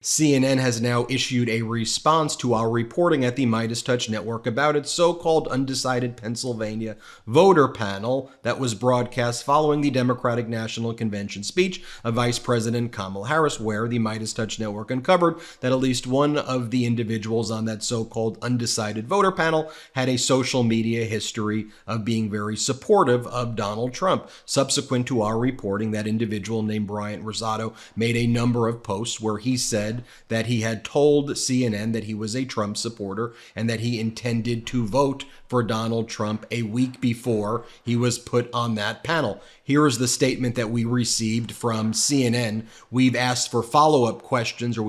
CNN has now issued a response to our reporting at the MeidasTouch network about its so-called undecided Pennsylvania voter panel that was broadcast following the Democratic National Convention speech of Vice President Kamala Harris, where the MeidasTouch network uncovered that at least one of the individuals on that so-called undecided voter panel had a social media history of being very supportive of Donald Trump. Subsequent to our reporting, that individual named Bryant Rosado made a number of posts where he said that he had told CNN that he was a Trump supporter and that he intended to vote for Donald Trump a week before he was put on that panel. Here is the statement that we received from CNN. We've asked follow-up questions of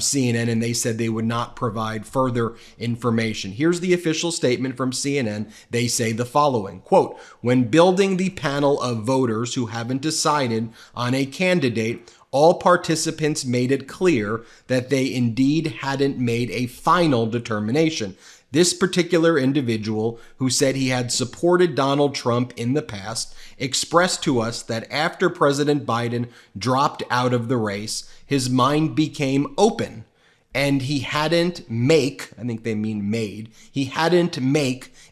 CNN, and they said they would not provide further information. Here's the official statement from CNN. They say the following, quote, "When building the panel of voters who haven't decided on a candidate, all participants made it clear that they indeed hadn't made a final determination. This particular individual, who said he had supported Donald Trump in the past, expressed to us that after President Biden dropped out of the race, his mind became open and he hadn't make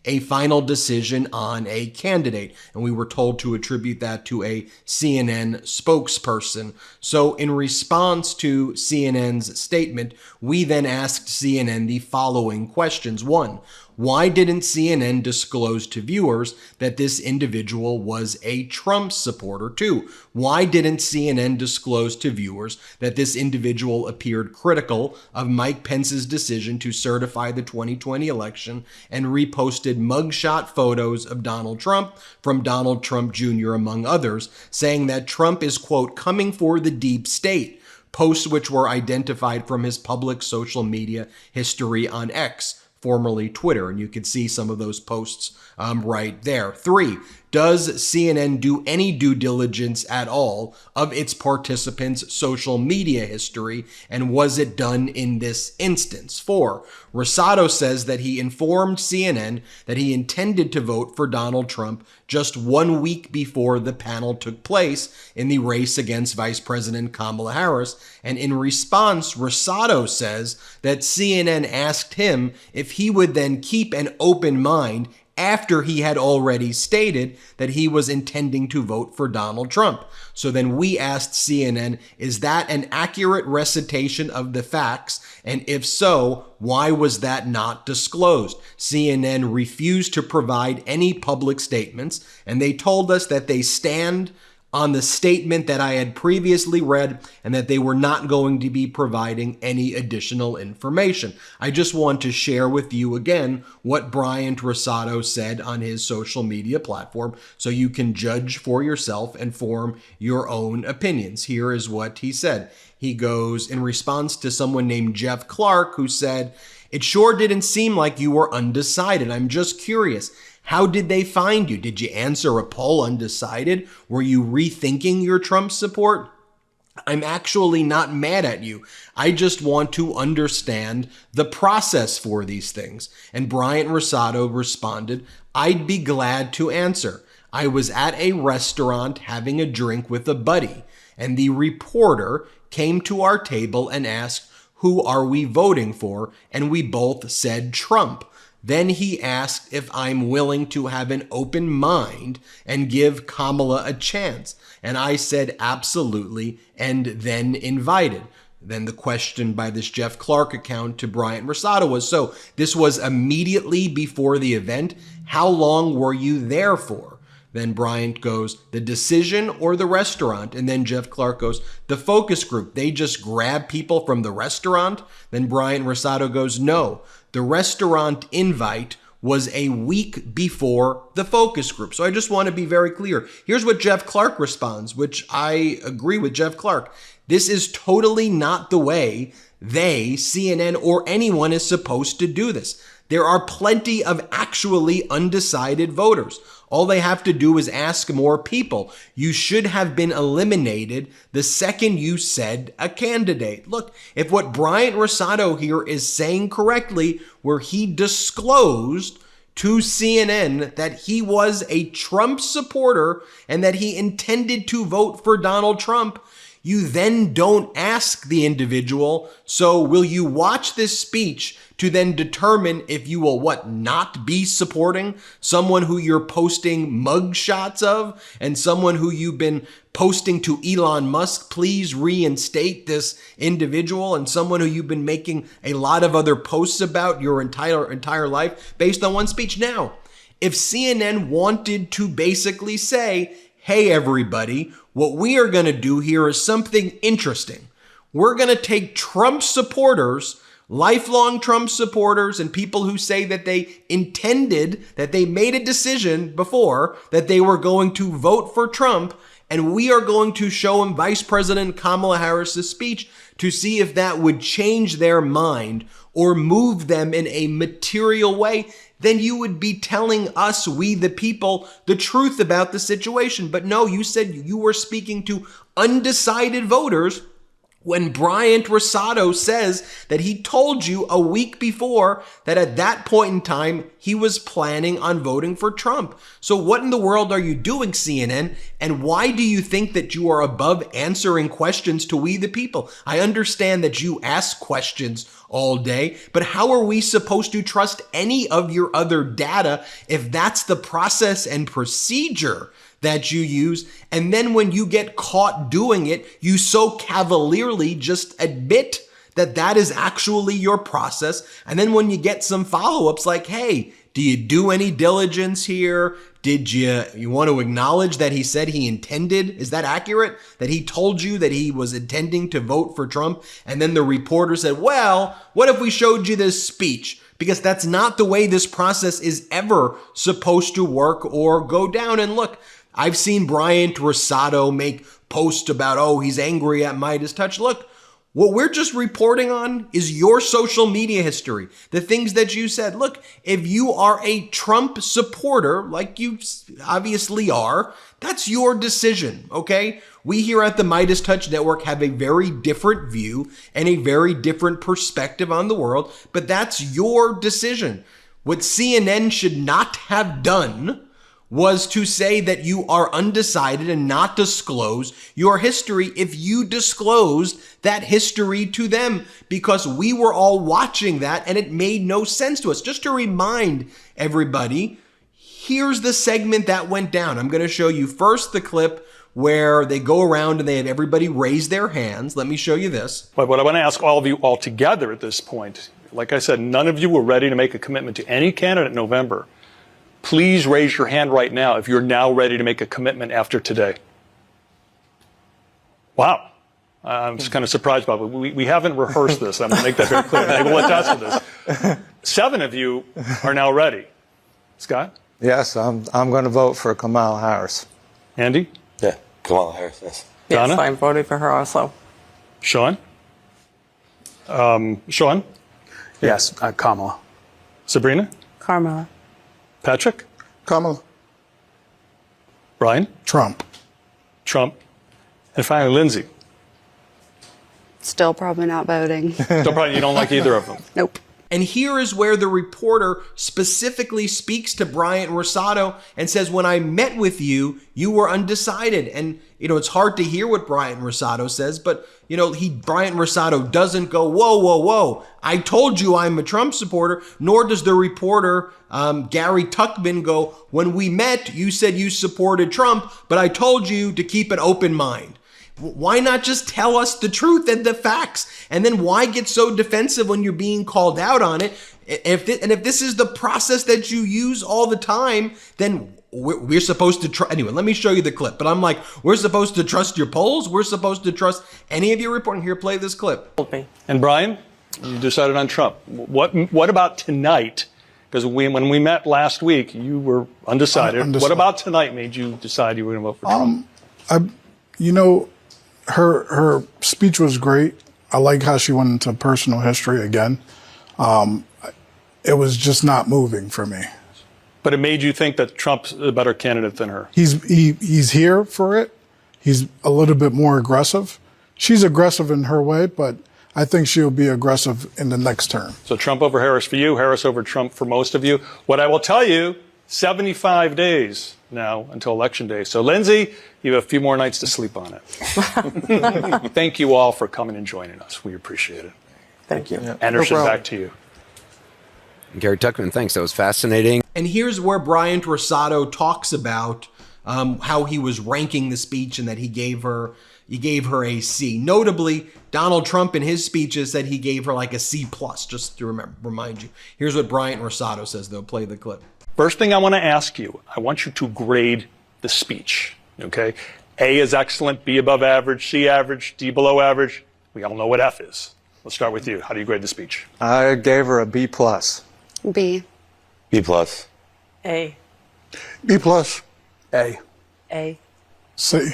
a final decision on a candidate." And we were told to attribute that to a CNN spokesperson. So in response to CNN's statement, we then asked CNN the following questions. One, why didn't CNN disclose to viewers that this individual was a Trump supporter? Two, why didn't CNN disclose to viewers that this individual appeared critical of Mike Pence's decision to certify the 2020 election and reposted mugshot photos of Donald Trump from Donald Trump Jr., among others, saying that Trump is, quote, coming for the deep state? Posts which were identified from his public social media history on X, formerly Twitter, and you can see some of those posts right there. Three, does CNN do any due diligence at all of its participants' social media history, and was it done in this instance? Four, Rosado says that he informed CNN that he intended to vote for Donald Trump just 1 week before the panel took place in the race against Vice President Kamala Harris, and in response, Rosado says that CNN asked him if he would then keep an open mind after he had already stated that he was intending to vote for Donald Trump. So then we asked CNN, is that an accurate recitation of the facts? And if so, why was that not disclosed? CNN refused to provide any public statements, and they told us that they stand on the statement that I had previously read and that they were not going to be providing any additional information. I just want to share with you again what Bryant Rosado said on his social media platform so you can judge for yourself and form your own opinions. Here is what he said. He goes, in response to someone named Jeff Clark, who said, "It sure didn't seem like you were undecided. I'm just curious. How did they find you? Did you answer a poll undecided? Were you rethinking your Trump support? I'm actually not mad at you. I just want to understand the process for these things." And Bryant Rosado responded, "I'd be glad to answer. I was at a restaurant having a drink with a buddy, and the reporter came to our table and asked, 'Who are we voting for?' And we both said Trump. Then he asked if I'm willing to have an open mind and give Kamala a chance. And I said absolutely, and then invited." Then the question by this Jeff Clark account to Bryant Rosado was, so this was immediately before the event. How long were you there for? Then Bryant goes, "The decision or the restaurant?" And then Jeff Clark goes, "The focus group, they just grab people from the restaurant?" Then Bryant Rosado goes, "No, the restaurant invite was a week before the focus group." So I just want to be very clear. Here's what Jeff Clark responds, which I agree with Jeff Clark. This is totally not the way they, CNN, or anyone is supposed to do this. There are plenty of actually undecided voters. All they have to do is ask more people. You should have been eliminated the second you said a candidate. Look, if what Bryant Rosado here is saying correctly, where he disclosed to CNN that he was a Trump supporter and that he intended to vote for Donald Trump, you then don't ask the individual, so will you watch this speech to then determine if you will not be supporting someone who you're posting mugshots of and someone who you've been posting to Elon Musk, please reinstate this individual, and someone who you've been making a lot of other posts about your entire life based on one speech. Now, if CNN wanted to basically say, hey, everybody, what we are going to do here is something interesting. We're going to take Trump supporters, lifelong Trump supporters, and people who say that they intended, that they made a decision before that they were going to vote for Trump, and we are going to show them Vice President Kamala Harris's speech to see if that would change their mind or move them in a material way. Then you would be telling us, we the people, the truth about the situation. But no, you said you were speaking to undecided voters when Bryant Rosado says that he told you a week before that at that point in time, he was planning on voting for Trump. So what in the world are you doing, CNN? And why do you think that you are above answering questions to we the people? I understand that you ask questions all day, but how are we supposed to trust any of your other data if that's the process and procedure that you use? And then when you get caught doing it, you so cavalierly just admit that that is actually your process. And then when you get some follow-ups like, hey, do you do any diligence here? Did you want to acknowledge that he said he intended? Is that accurate? That he told you that he was intending to vote for Trump? And then the reporter said, well, what if we showed you this speech? Because that's not the way this process is ever supposed to work or go down. And look, I've seen Bryant Rosado make posts about, oh, he's angry at MeidasTouch. Look, what we're just reporting on is your social media history, the things that you said. Look, if you are a Trump supporter, like you obviously are, that's your decision, okay? We here at the MeidasTouch Network have a very different view and a very different perspective on the world, but that's your decision. What CNN should not have done was to say that you are undecided and not disclose your history if you disclosed that history to them, because we were all watching that and it made no sense to us. Just to remind everybody, here's the segment that went down. I'm going to show you first the clip where they go around and they have everybody raise their hands. Let me show you this. But what I want to ask all of you all together at this point, like I said, none of you were ready to make a commitment to any candidate in November. Please raise your hand right now if you're now ready to make a commitment after today. Wow. I'm just kind of surprised about it. We haven't rehearsed this. I'm going to make that very clear. Maybe we'll attest to this. 7 of you are now ready. Scott? Yes, I'm going to vote for Kamala Harris. Andy? Yeah, Kamala Harris, yes. Donna? Yes, I'm voting for her also. Sean? Sean? Yes, Kamala. Sabrina? Kamala. Patrick? Kamala. Brian? Trump. Trump? And finally, Lindsay. Still probably not voting. So probably you don't like either of them. Nope. And here is where the reporter specifically speaks to Bryant Rosado and says, when I met with you, you were undecided. And, it's hard to hear what Bryant Rosado says, but, Bryant Rosado doesn't go, whoa, whoa, whoa. I told you I'm a Trump supporter, nor does the reporter, Gary Tuchman, go, when we met, you said you supported Trump, but I told you to keep an open mind. Why not just tell us the truth and the facts? And then why get so defensive when you're being called out on it? If this is the process that you use all the time, then we're supposed to trust. Anyway, let me show you the clip. But I'm like, we're supposed to trust your polls? We're supposed to trust any of your reporting? Here, play this clip. And Brian, you decided on Trump. What about tonight? Because when we met last week, you were undecided. What about tonight made you decide you were going to vote for Trump? Her speech was great. I like how she went into personal history again. It was just not moving for me. But it made you think that Trump's a better candidate than her. He's here for it. He's a little bit more aggressive. She's aggressive in her way, but I think she'll be aggressive in the next term. So Trump over Harris for you, Harris over Trump for most of you. What I will tell you 75 days now until Election Day. So, Lindsay, you have a few more nights to sleep on it. Thank you all for coming and joining us. We appreciate it. Thank you. Anderson, back to you. Gary Tuckman, thanks. That was fascinating. And here's where Bryant Rosado talks about how he was ranking the speech and that he gave her a C. Notably, Donald Trump in his speeches said he gave her like a C+, just to remind you. Here's what Bryant Rosado says, though. Play the clip. First thing I want to ask you, I want you to grade the speech, okay? A is excellent, B above average, C average, D below average. We all know what F is. Let's start with you. How do you grade the speech? I gave her a B+. B. B plus. A. B plus. A. A. C.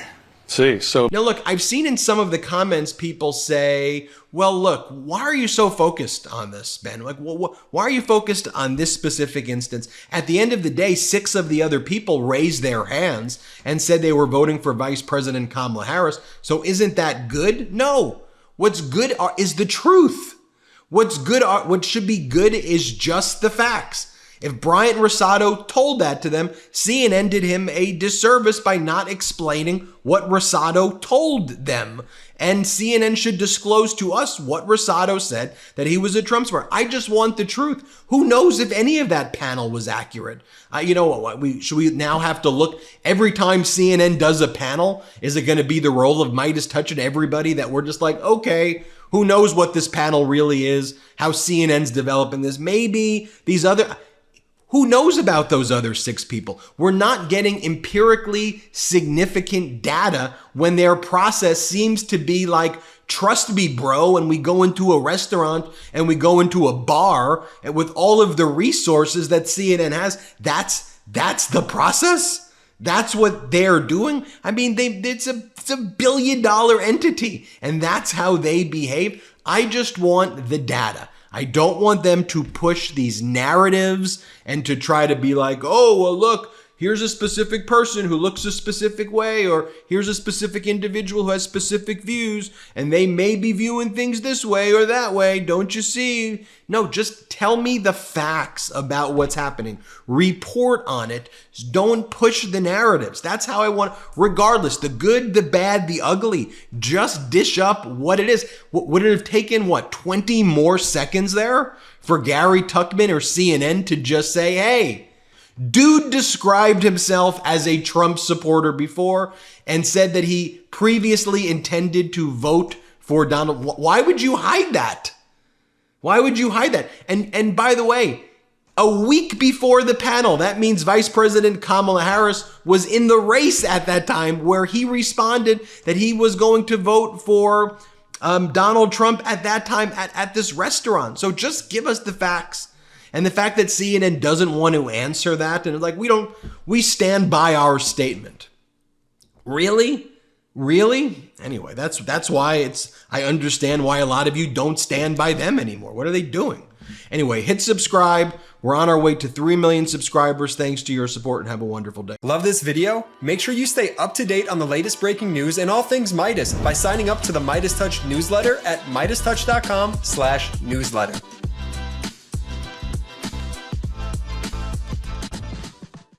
C. So Now, look, I've seen in some of the comments people say, well, look, why are you so focused on this, Ben? Like, why are you focused on this specific instance? At the end of the day, 6 of the other people raised their hands and said they were voting for Vice President Kamala Harris. So isn't that good? No. What's good is the truth. What should be good is just the facts. If Bryant Rosado told that to them, CNN did him a disservice by not explaining what Rosado told them. And CNN should disclose to us what Rosado said, that he was a Trump supporter. I just want the truth. Who knows if any of that panel was accurate? You know what? Should we now have to look every time CNN does a panel? Is it going to be the role of MeidasTouch and everybody that we're just like, okay, who knows what this panel really is? How CNN's developing this? Maybe these other... Who knows about those other 6 people? We're not getting empirically significant data when their process seems to be like, trust me, bro, and we go into a restaurant and we go into a bar and with all of the resources that CNN has. That's the process? That's what they're doing? I mean, it's a billion-dollar entity, and that's how they behave. I just want the data. I don't want them to push these narratives and to try to be like, oh, well, look, here's a specific person who looks a specific way, or here's a specific individual who has specific views, and they may be viewing things this way or that way. Don't you see? No, just tell me the facts about what's happening. Report on it. Don't push the narratives. That's how I want, regardless, the good, the bad, the ugly, just dish up what it is. Would it have taken, 20 more seconds there for Gary Tuckman or CNN to just say, hey, dude described himself as a Trump supporter before and said that he previously intended to vote for Donald. Why would you hide that? Why would you hide that? And by the way, a week before the panel, that means Vice President Kamala Harris was in the race at that time, where he responded that he was going to vote for Donald Trump at that time at this restaurant. So just give us the facts. And the fact that CNN doesn't want to answer that, and like, we stand by our statement. Really? Really? Anyway, that's why I understand why a lot of you don't stand by them anymore. What are they doing? Anyway, hit subscribe. We're on our way to 3 million subscribers. Thanks to your support, and have a wonderful day. Love this video? Make sure you stay up to date on the latest breaking news and all things Meidas by signing up to the MeidasTouch newsletter at MeidasTouch.com/newsletter.